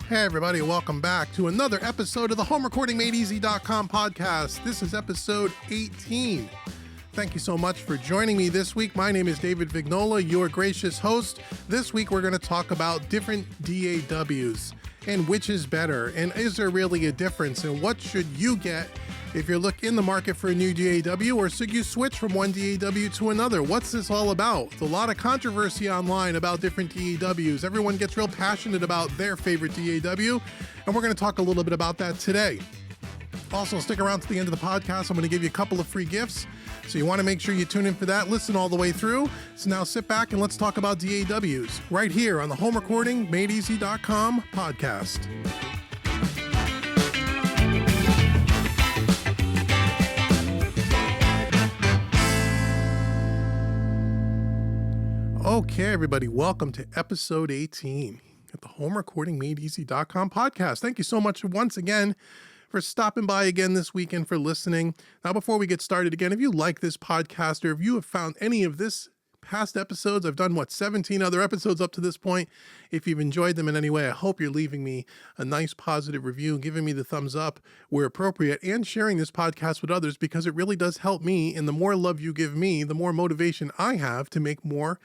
Hey everybody, welcome back to another episode of the HomeRecordingMadeEasy.com podcast. This is episode 18. Thank you so much for joining me this week. My name is David Vignola, your gracious host. This week we're going to talk about different DAWs and which is better, and is there really a difference, and what should you get if you're in the market for a new DAW, or should you switch from one DAW to another? What's this all about? There's a lot of controversy online about different DAWs. Everyone gets real passionate about their favorite DAW, and we're going to talk a little bit about that today. Also, stick around to the end of the podcast. I'm going to give you a couple of free gifts, so you want to make sure you tune in for that. Listen all the way through. So now sit back and let's talk about DAWs right here on the HomeRecordingMadeEasy.com podcast. Okay, everybody, welcome to episode 18 at the HomeRecordingMadeEasy.com podcast. Thank you so much once again for stopping by again this weekend, for listening. Now, before we get started again, if you like this podcast, or if you have found any of this past episodes, I've done 17 other episodes up to this point. If you've enjoyed them in any way, I hope you're leaving me a nice positive review, giving me the thumbs up where appropriate, and sharing this podcast with others, because it really does help me. And the more love you give me, the more motivation I have to make more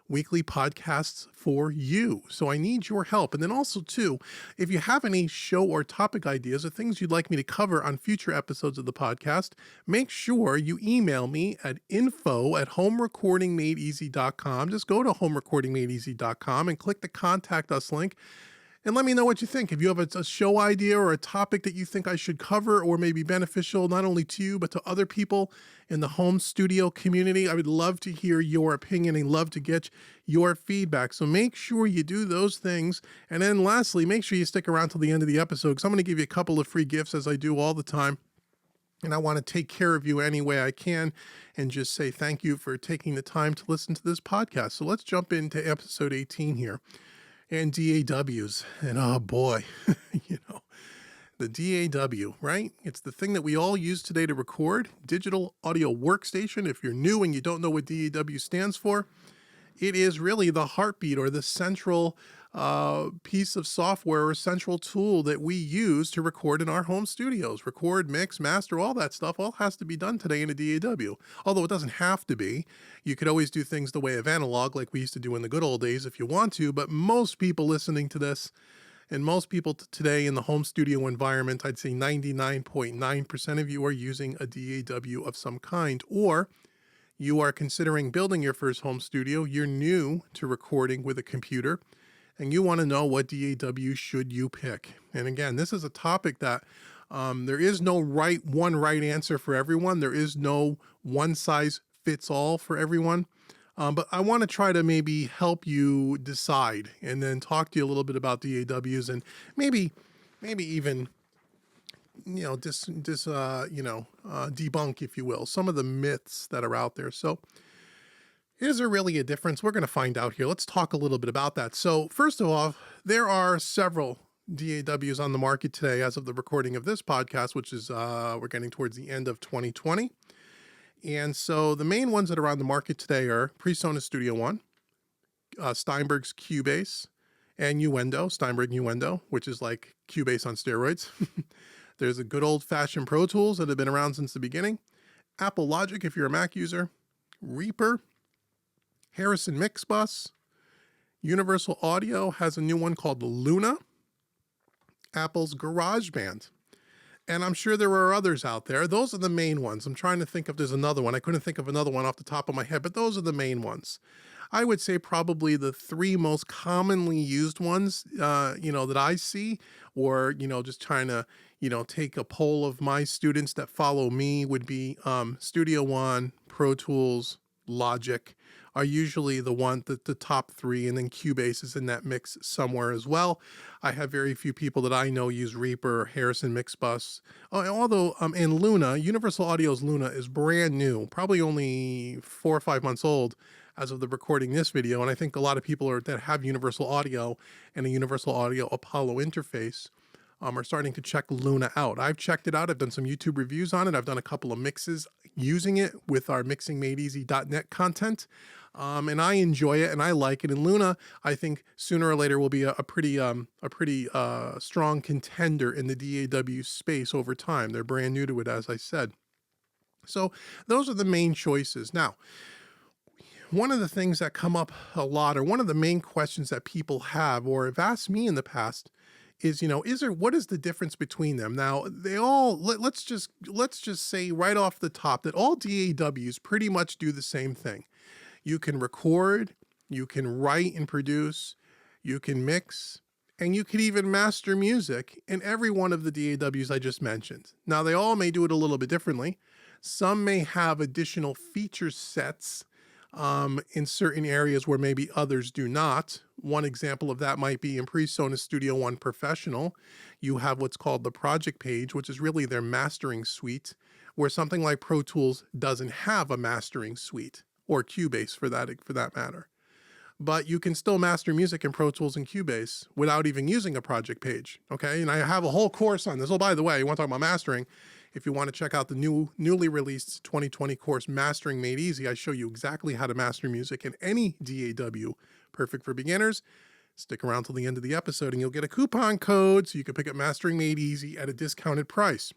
weekly podcasts for you. So I need your help. And then also too, if you have any show or topic ideas or things you'd like me to cover on future episodes of the podcast, make sure you email me at info@homerecordingmadeeasy.com. Just go to homerecordingmadeeasy.com and click the contact us link and let me know what you think. If you have a show idea or a topic that you think I should cover, or may be beneficial not only to you, but to other people in the home studio community, I would love to hear your opinion and love to get your feedback. So make sure you do those things. And then lastly, make sure you stick around till the end of the episode, because I'm going to give you a couple of free gifts, as I do all the time. And I want to take care of you any way I can and just say thank you for taking the time to listen to this podcast. So let's jump into episode 18 here. And DAWs, and oh boy, the DAW, right? It's the thing that we all use today to record. Digital audio workstation. If you're new and you don't know what DAW stands for, it is really the heartbeat, or the central piece of software or central tool that we use to record in our home studios. Record, mix, master, all that stuff all has to be done today in a DAW. Although it doesn't have to be. You could always do things the way of analog, like we used to do in the good old days if you want to, but most people listening to this, and most people today in the home studio environment, I'd say 99.9% of you are using a DAW of some kind, or you are considering building your first home studio. You're new to recording with a computer, and you want to know what DAW should you pick. And again, this is a topic that there is no one right answer for everyone. There is no one size fits all for everyone. But I want to try to maybe help you decide, and then talk to you a little bit about DAWs, and maybe even debunk, if you will, some of the myths that are out there. So is there really a difference? We're going to find out here. Let's talk a little bit about that. So first of all, there are several DAWs on the market today as of the recording of this podcast, which is we're getting towards the end of 2020. And so the main ones that are on the market today are PreSonus Studio One, Steinberg's Cubase, and Steinberg Nuendo, which is like Cubase on steroids. There's a good old-fashioned Pro Tools that have been around since the beginning, Apple Logic if you're a Mac user, Reaper, Harrison Mixbus, Universal Audio has a new one called Luna, Apple's GarageBand. And I'm sure there are others out there. Those are the main ones. I'm trying to think if there's another one. I couldn't think of another one off the top of my head, but those are the main ones. I would say probably the three most commonly used ones, that I see, or, just trying to, take a poll of my students that follow me, would be Studio One, Pro Tools, Logic are usually the top three, and then Cubase is in that mix somewhere as well. I have very few people that I know use Reaper or Harrison Mixbus. Although, and Luna, Universal Audio's Luna is brand new, probably only 4 or 5 months old as of the recording this video. And I think a lot of people that have Universal Audio and a Universal Audio Apollo interface are starting to check Luna out. I've checked it out. I've done some YouTube reviews on it. I've done a couple of mixes using it with our mixingmadeeasy.net content. And I enjoy it and I like it. And Luna, I think sooner or later will be a pretty strong contender in the DAW space over time. They're brand new to it, as I said. So those are the main choices. Now, one of the things that come up a lot, or one of the main questions that people have or have asked me in the past, is, what is the difference between them? Now, they all, let's just say right off the top that all DAWs pretty much do the same thing. You can record, you can write and produce, you can mix, and you can even master music in every one of the DAWs I just mentioned. Now, they all may do it a little bit differently. Some may have additional feature sets in certain areas where maybe others do not. One example of that might be in PreSonus Studio One Professional. You have what's called the project page, which is really their mastering suite, where something like Pro Tools doesn't have a mastering suite, or Cubase for that matter. But you can still master music in Pro Tools and Cubase without even using a project page, okay? And I have a whole course on this. Oh, by the way, you want to talk about mastering? If you want to check out the newly released 2020 course, Mastering Made Easy, I show you exactly how to master music in any DAW, perfect for beginners. Stick around till the end of the episode and you'll get a coupon code so you can pick up Mastering Made Easy at a discounted price.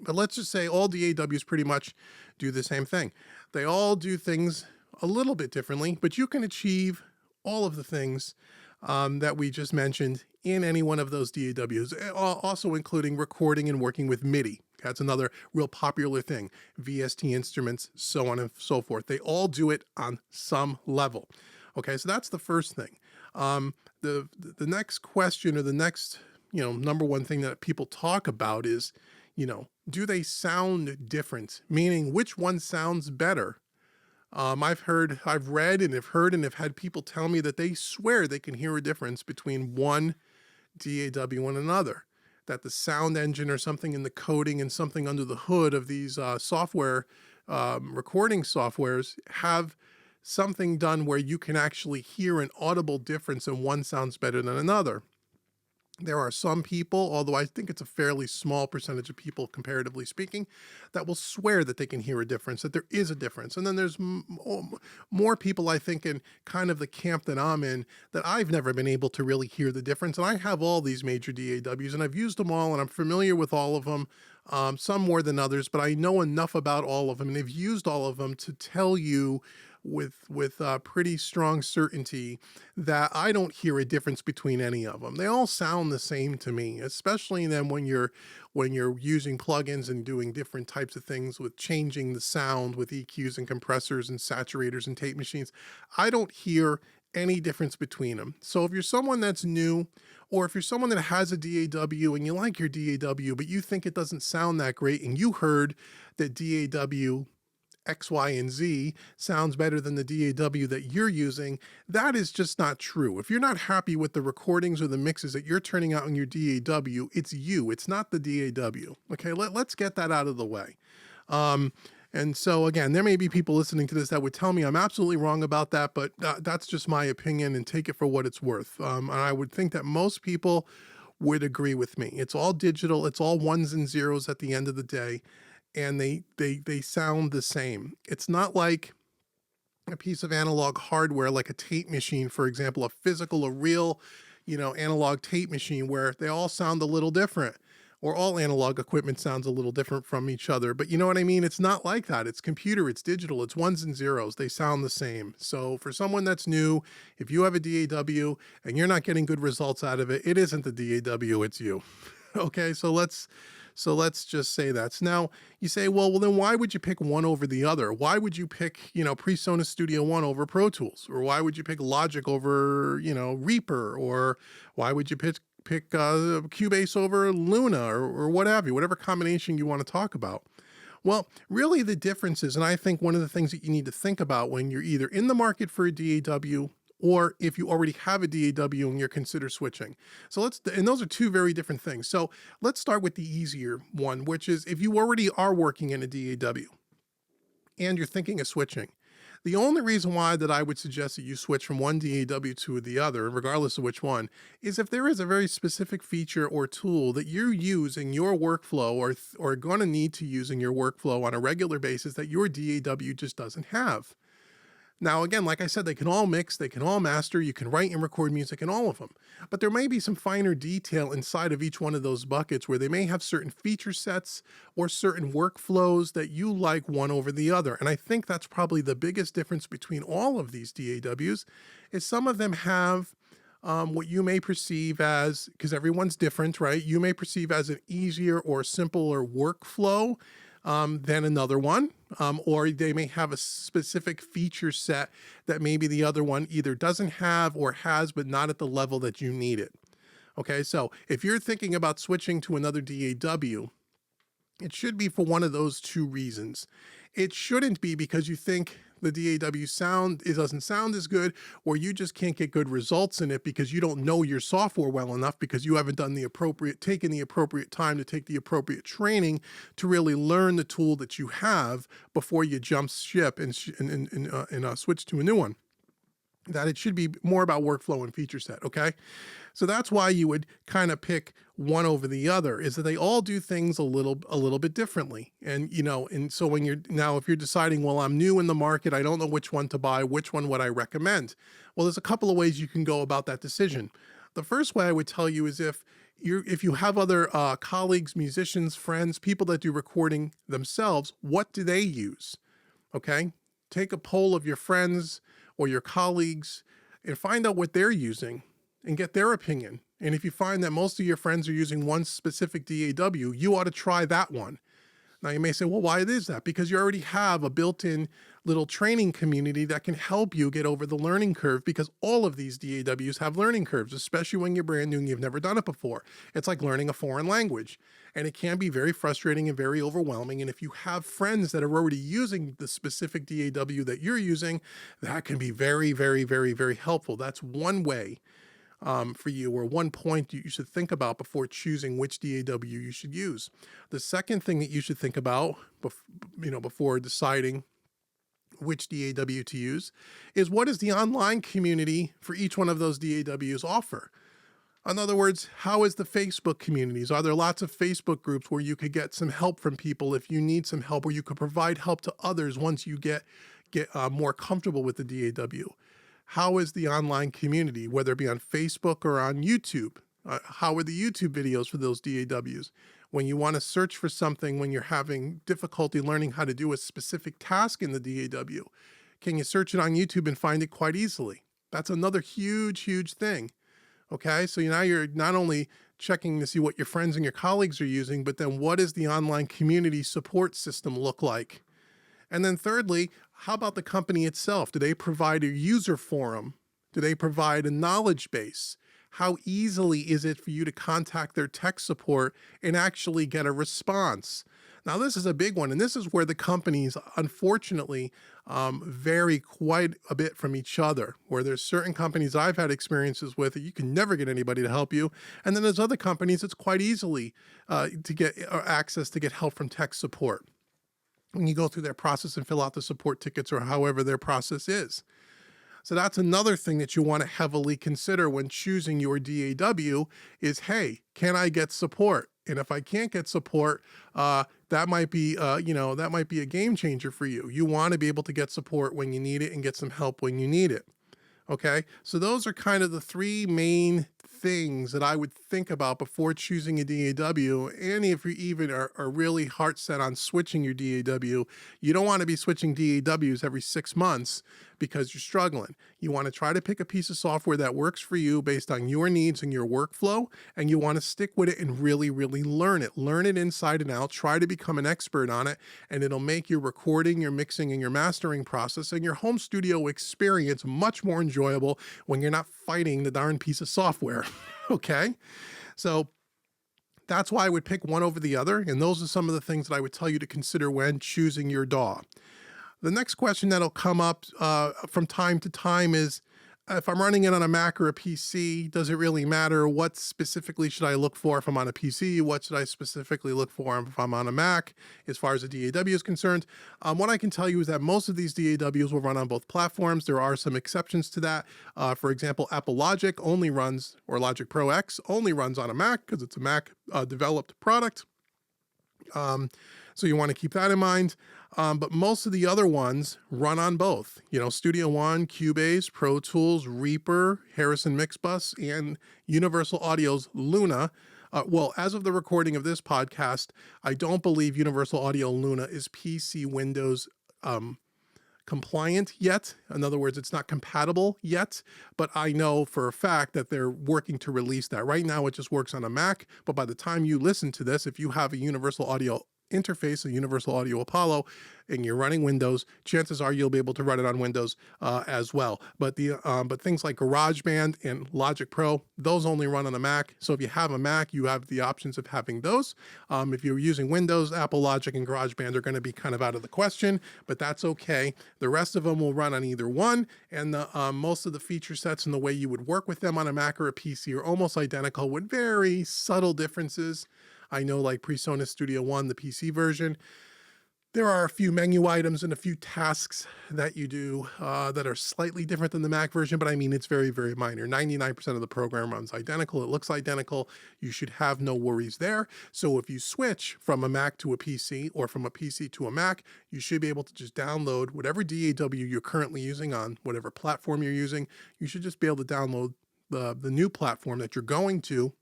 But let's just say all DAWs pretty much do the same thing. They all do things a little bit differently, but you can achieve all of the things that we just mentioned in any one of those DAWs, also including recording and working with MIDI. That's another real popular thing. VST instruments, so on and so forth. They all do it on some level. Okay, so that's the first thing. The next question, or the next, number one thing that people talk about is, do they sound different? Meaning, which one sounds better? I've read and have had people tell me that they swear they can hear a difference between one DAW and another. That the sound engine or something in the coding and something under the hood of these recording softwares have something done where you can actually hear an audible difference and one sounds better than another. There are some people, although I think it's a fairly small percentage of people, comparatively speaking, that will swear that they can hear a difference, that there is a difference. And then there's more people, I think, in kind of the camp that I'm in, that I've never been able to really hear the difference. And I have all these major DAWs, and I've used them all, and I'm familiar with all of them, some more than others, but I know enough about all of them, and have used all of them to tell you with pretty strong certainty that I don't hear a difference between any of them. They all sound the same to me, especially then when you're using plugins and doing different types of things with changing the sound with EQs and compressors and saturators and tape machines. I don't hear any difference between them. So if you're someone that's new, or if you're someone that has a DAW and you like your DAW, but you think it doesn't sound that great, and you heard that DAW X, Y, and Z sounds better than the DAW that you're using, that is just not true. If you're not happy with the recordings or the mixes that you're turning out on your DAW, it's you, it's not the DAW. Okay, let's get that out of the way. And so again, there may be people listening to this that would tell me I'm absolutely wrong about that, but that's just my opinion, and take it for what it's worth. And I would think that most people would agree with me. It's all digital, it's all ones and zeros at the end of the day. And they sound the same. It's not like a piece of analog hardware, like a tape machine, for example, a real, analog tape machine, where they all sound a little different, or all analog equipment sounds a little different from each other. But you know what I mean? It's not like that. It's computer, it's digital, it's ones and zeros. They sound the same. So for someone that's new, if you have a DAW and you're not getting good results out of it, it isn't the DAW, it's you. Okay, so let's just say that. So now you say, well, then why would you pick one over the other? Why would you pick, PreSonus Studio One over Pro Tools? Or why would you pick Logic over, Reaper? Or why would you pick Cubase over Luna, or whatever combination you want to talk about? Well, really the difference is, and I think one of the things that you need to think about when you're either in the market for a DAW, or if you already have a DAW and you're consider switching. And those are two very different things. So let's start with the easier one, which is if you already are working in a DAW and you're thinking of switching. The only reason why that I would suggest that you switch from one DAW to the other, regardless of which one, is if there is a very specific feature or tool that you use in your workflow or going to need to use in your workflow on a regular basis that your DAW just doesn't have. Now, again, like I said, they can all mix, they can all master, you can write and record music in all of them. But there may be some finer detail inside of each one of those buckets where they may have certain feature sets or certain workflows that you like one over the other. And I think that's probably the biggest difference between all of these DAWs is some of them have what you may perceive as, because everyone's different, right? You may perceive as an easier or simpler workflow than another one, or they may have a specific feature set that maybe the other one either doesn't have or has, but not at the level that you need it. Okay, so if you're thinking about switching to another DAW, it should be for one of those two reasons. It shouldn't be because you think the DAW it doesn't sound as good, or you just can't get good results in it because you don't know your software well enough because you haven't taken the appropriate time to take the appropriate training to really learn the tool that you have before you jump ship and switch to a new one. That it should be more about workflow and feature set, okay? So that's why you would kind of pick one over the other, is that they all do things a little bit differently. And, and so if you're deciding, well, I'm new in the market, I don't know which one to buy, which one would I recommend? Well, there's a couple of ways you can go about that decision. The first way I would tell you is if you have other colleagues, musicians, friends, people that do recording themselves, what do they use? Okay? Take a poll of your friends or your colleagues and find out what they're using and get their opinion. And if you find that most of your friends are using one specific DAW, you ought to try that one. Now you may say, well, why is that? Because you already have a built-in little training community that can help you get over the learning curve, because all of these DAWs have learning curves, especially when you're brand new and you've never done it before. It's like learning a foreign language, and it can be very frustrating and very overwhelming. And if you have friends that are already using the specific DAW that you're using, that can be very, very, very, very helpful. That's one way for you, or one point you should think about before choosing which DAW you should use. The second thing that you should think about before deciding which DAW to use is, what does the online community for each one of those DAWs offer? In other words, how is the Facebook communities? Are there lots of Facebook groups where you could get some help from people if you need some help, or you could provide help to others once you get more comfortable with the DAW? How is the online community, whether it be on Facebook or on YouTube? How are the YouTube videos for those DAWs? When you want to search for something, when you're having difficulty learning how to do a specific task in the DAW, can you search it on YouTube and find it quite easily? That's another huge, huge thing. Okay, so now you're not only checking to see what your friends and your colleagues are using, but then what does the online community support system look like? And then thirdly, how about the company itself? Do they provide a user forum? Do they provide a knowledge base? How easily is it for you to contact their tech support and actually get a response? Now, this is a big one, and this is where the companies, unfortunately, vary quite a bit from each other, where there's certain companies I've had experiences with that you can never get anybody to help you, and then there's other companies it's quite easily to get access to get help from tech support when you go through their process and fill out the support tickets or however their process is. So that's another thing that you want to heavily consider when choosing your DAW is, hey, can I get support? And if I can't get support, that might be a game changer for you. You want to be able to get support when you need it and get some help when you need it. Okay, so those are kind of the three main things that I would think about before choosing a DAW. And if you even are really heart set on switching your DAW, you don't want to be switching DAWs every 6 months because you're struggling. You want to try to pick a piece of software that works for you based on your needs and your workflow, and you want to stick with it and really, really learn it. Learn it inside and out. Try to become an expert on it, and it'll make your recording, your mixing, and your mastering process and your home studio experience much more enjoyable when you're not fighting the darn piece of software. Okay? So that's why I would pick one over the other, and those are some of the things that I would tell you to consider when choosing your DAW. The next question that'll come up from time to time is, if I'm running it on a Mac or a PC, does it really matter? What specifically should I look for if I'm on a PC? What should I specifically look for if I'm on a Mac as far as the DAW is concerned? What I can tell you is that most of these DAWs will run on both platforms. There are some exceptions to that. For example, Apple Logic only runs, or Logic Pro X only runs on a Mac because it's a Mac developed product. So you want to keep that in mind. But most of the other ones run on both. Studio One, Cubase, Pro Tools, Reaper, Harrison Mixbus, and Universal Audio's Luna. Well, as of the recording of this podcast, I don't believe Universal Audio Luna is PC Windows compliant yet. In other words, it's not compatible yet, but I know for a fact that they're working to release that. Right now, it just works on a Mac, but by the time you listen to this, if you have a Universal Audio interface, a Universal Audio Apollo, and you're running Windows, chances are you'll be able to run it on Windows as well. But things like GarageBand and Logic Pro, those only run on a Mac. So if you have a Mac, you have the options of having those. If you're using Windows, Apple Logic and GarageBand are going to be kind of out of the question, but that's okay. The rest of them will run on either one, and most of the feature sets and the way you would work with them on a Mac or a PC are almost identical with very subtle differences. I know, like PreSonus Studio One, the PC version, there are a few menu items and a few tasks that you do that are slightly different than the Mac version, but I mean, it's very, very minor. 99% of the program runs identical. It looks identical. You should have no worries there. So if you switch from a Mac to a PC or from a PC to a Mac, you should be able to just download whatever DAW you're currently using on whatever platform you're using. You should just be able to download the new platform that you're going to,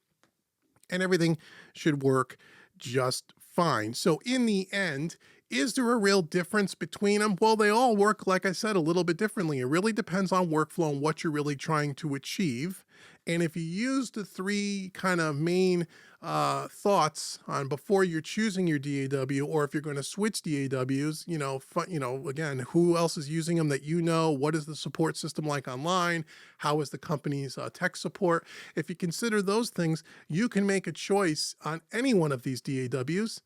and everything should work just fine. So in the end, is there a real difference between them? Well, they all work, like I said, a little bit differently. It really depends on workflow and what you're really trying to achieve. And if you use the three kind of main thoughts on before you're choosing your DAW, or if you're going to switch DAWs, again, who else is using them that you know? What is the support system like online? How is the company's tech support? If you consider those things, you can make a choice on any one of these DAWs,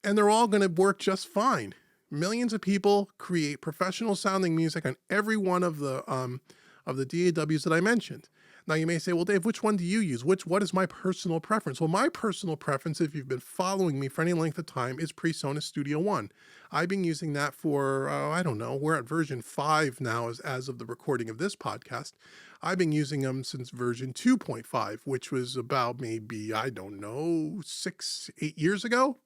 and they're all going to work just fine. Millions of people create professional sounding music on every one of the DAWs that I mentioned. Now you may say, well, Dave, which one do you use? What is my personal preference? Well, my personal preference, if you've been following me for any length of time, is PreSonus Studio One. I've been using that for, I don't know, we're at version 5 now as of the recording of this podcast. I've been using them since version 2.5, which was about maybe, I don't know, 6-8 years ago.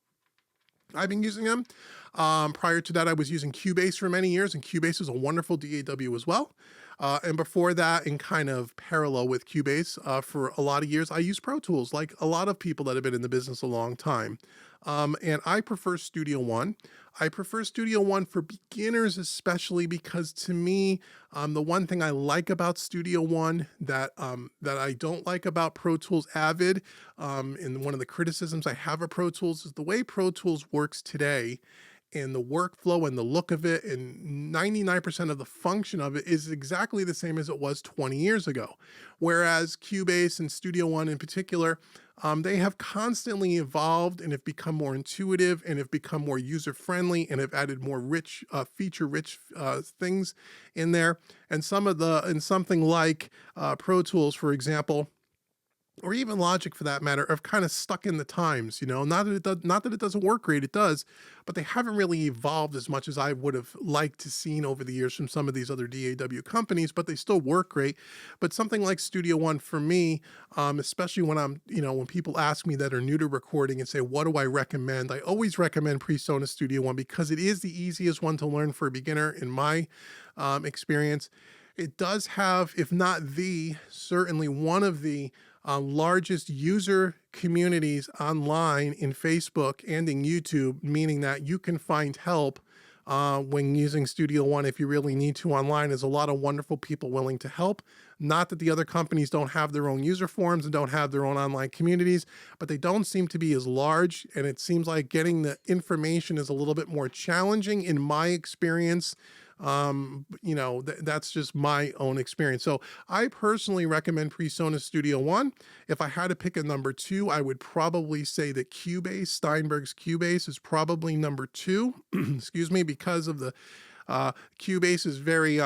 I've been using them. Prior to that, I was using Cubase for many years, and Cubase is a wonderful DAW as well. And before that, in kind of parallel with Cubase, for a lot of years, I used Pro Tools, like a lot of people that have been in the business a long time. And I prefer Studio One. I prefer Studio One for beginners, especially because to me, the one thing I like about Studio One that I don't like about Pro Tools Avid, and one of the criticisms I have of Pro Tools is the way Pro Tools works today, and the workflow and the look of it, and 99% of the function of it is exactly the same as it was 20 years ago. Whereas Cubase and Studio One in particular, they have constantly evolved and have become more intuitive and have become more user-friendly and have added more rich, feature-rich things in there. And something like Pro Tools, for example, or even Logic for that matter, have kind of stuck in the times, not that it doesn't work great, it does, but they haven't really evolved as much as I would have liked to seen over the years from some of these other DAW companies, but they still work great. But something like Studio One for me, especially when when people ask me that are new to recording and say, what do I recommend? I always recommend PreSonus Studio One because it is the easiest one to learn for a beginner in my experience. It does have, if not certainly one of the largest user communities online in Facebook and in YouTube, meaning that you can find help when using Studio One if you really need to online. There's a lot of wonderful people willing to help. Not that the other companies don't have their own user forums and don't have their own online communities, but they don't seem to be as large, and it seems like getting the information is a little bit more challenging in my experience. That's just my own experience. So I personally recommend PreSonus Studio One. If I had to pick a number 2, I would probably say that Cubase, Steinberg's Cubase, is probably number 2, excuse me, because of the Cubase is very,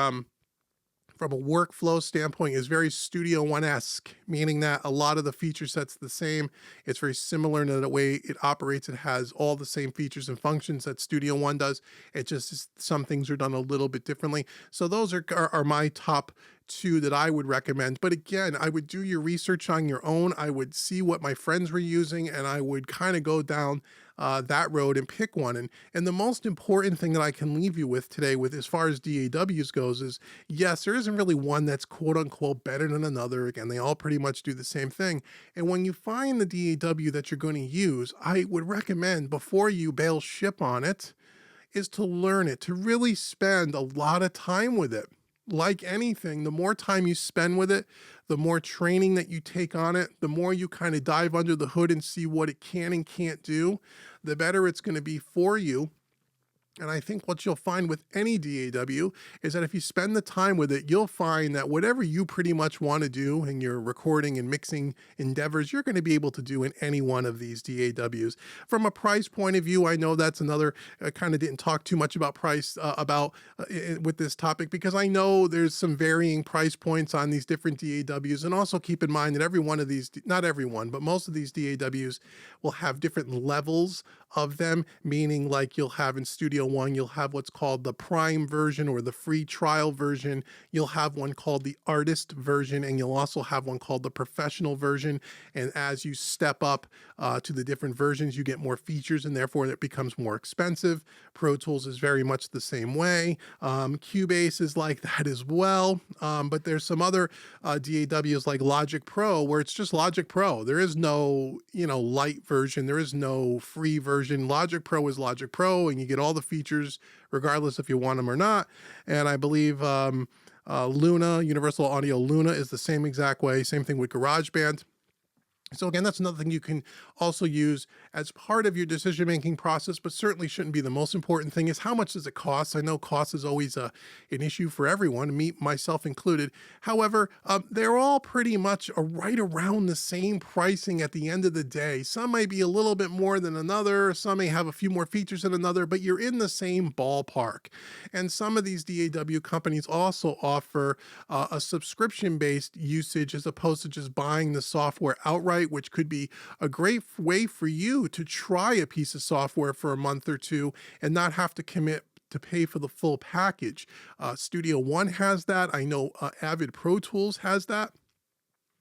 from a workflow standpoint is very Studio One-esque, meaning that a lot of the feature set's the same. It's very similar in the way it operates. It has all the same features and functions that Studio One does. It just is, some things are done a little bit differently. So those are my top two that I would recommend. But again, I would do your research on your own. I would see what my friends were using, and I would kind of go down that road and pick one. And the most important thing that I can leave you with today, with as far as DAWs goes, is yes, there isn't really one that's quote unquote better than another. Again, they all pretty much do the same thing. And when you find the DAW that you're going to use, I would recommend, before you bail ship on it, is to learn it, to really spend a lot of time with it. Like anything, the more time you spend with it, the more training that you take on it, the more you kind of dive under the hood and see what it can and can't do, the better it's going to be for you. And I think what you'll find with any DAW is that if you spend the time with it, you'll find that whatever you pretty much want to do in your recording and mixing endeavors, you're going to be able to do in any one of these DAWs. From a price point of view, I know that's another, kind of didn't talk too much about price with this topic, because I know there's some varying price points on these different DAWs. And also keep in mind that every one of these, not everyone, but most of these DAWs will have different levels of them, meaning like you'll have in Studio One, you'll have what's called the Prime version or the free trial version. You'll have one called the Artist version, and you'll also have one called the Professional version. And as you step up to the different versions, you get more features, and therefore it becomes more expensive. Pro Tools is very much the same way. Cubase is like that as well. But there's some other DAWs like Logic Pro, where it's just Logic Pro. There is no, light version. There is no free version. Logic Pro is Logic Pro, and you get all the features regardless if you want them or not. And I believe Luna, Universal Audio Luna, is the same exact way. Same thing with GarageBand. So again, that's another thing you can also use as part of your decision-making process, but certainly shouldn't be the most important thing. Is how much does it cost? I know cost is always an issue for everyone, me, myself included. However, they're all pretty much right around the same pricing at the end of the day. Some may be a little bit more than another. Some may have a few more features than another, but you're in the same ballpark. And some of these DAW companies also offer a subscription-based usage as opposed to just buying the software outright, which could be a great way for you to try a piece of software for a month or two and not have to commit to pay for the full package. Studio One has that. I know Avid Pro Tools has that.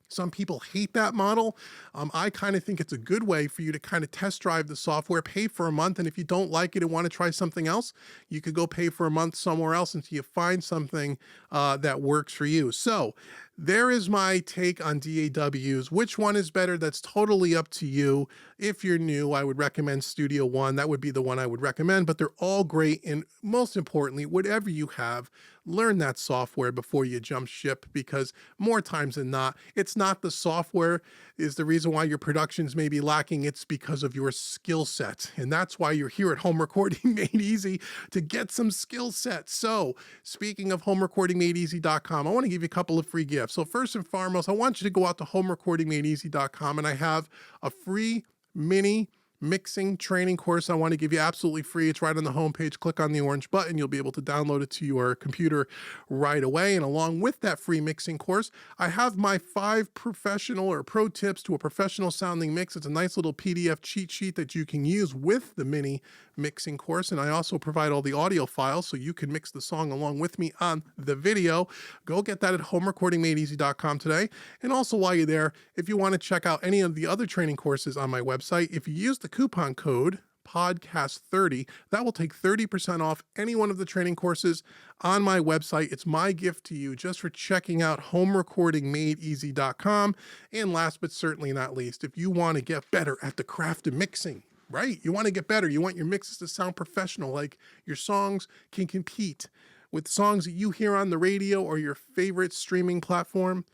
Some people hate that model. I kind of think it's a good way for you to kind of test drive the software, pay for a month, and if you don't like it and want to try something else, you could go pay for a month somewhere else until you find something that works for you. So there is my take on DAWs. Which one is better? That's totally up to you. If you're new, I would recommend Studio One. That would be the one I would recommend, but they're all great. And most importantly, whatever you have, learn that software before you jump ship, because more times than not, it's not the software is the reason why your productions may be lacking. It's because of your skill set. And that's why you're here at Home Recording Made Easy, to get some skill sets. So speaking of homerecordingmadeeasy.com, I want to give you a couple of free gifts. So first and foremost, I want you to go out to homerecordingmadeeasy.com, and I have a free mini mixing training course I want to give you absolutely free. It's right on the homepage. Click on the orange button. You'll be able to download it to your computer right away. And along with that free mixing course, I have my 5 professional or pro tips to a professional sounding mix. It's a nice little PDF cheat sheet that you can use with the mini mixing course. And I also provide all the audio files so you can mix the song along with me on the video. Go get that at homerecordingmadeeasy.com today. And also while you're there, if you want to check out any of the other training courses on my website, if you use the coupon code podcast30, that will take 30% off any one of the training courses on my website. It's my gift to you just for checking out homerecordingmadeeasy.com. And last but certainly not least, if you want to get better at the craft of mixing, right? You want to get better. You want your mixes to sound professional, like your songs can compete with songs that you hear on the radio or your favorite streaming platform,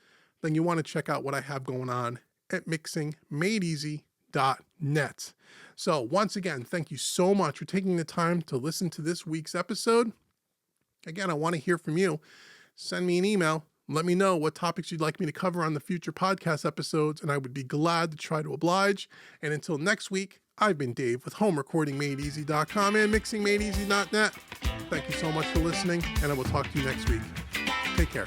then you want to check out what I have going on at mixingmadeeasy.net. So once again, thank you so much for taking the time to listen to this week's episode. Again, I want to hear from you. Send me an email. Let me know what topics you'd like me to cover on the future podcast episodes, and I would be glad to try to oblige. And until next week, I've been Dave with homerecordingmadeeasy.com and mixingmadeeasy.net. Thank you so much for listening, and I will talk to you next week. Take care.